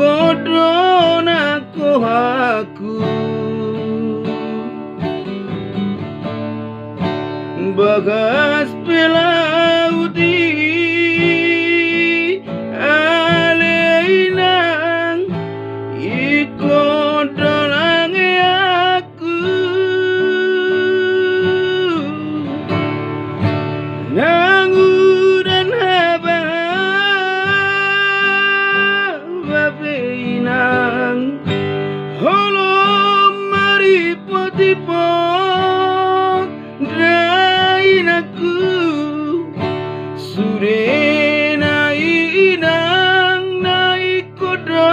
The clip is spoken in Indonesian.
kodron aku bagas pelauti aleinang ikodron aku nangudan haba babeinang holom maripoti po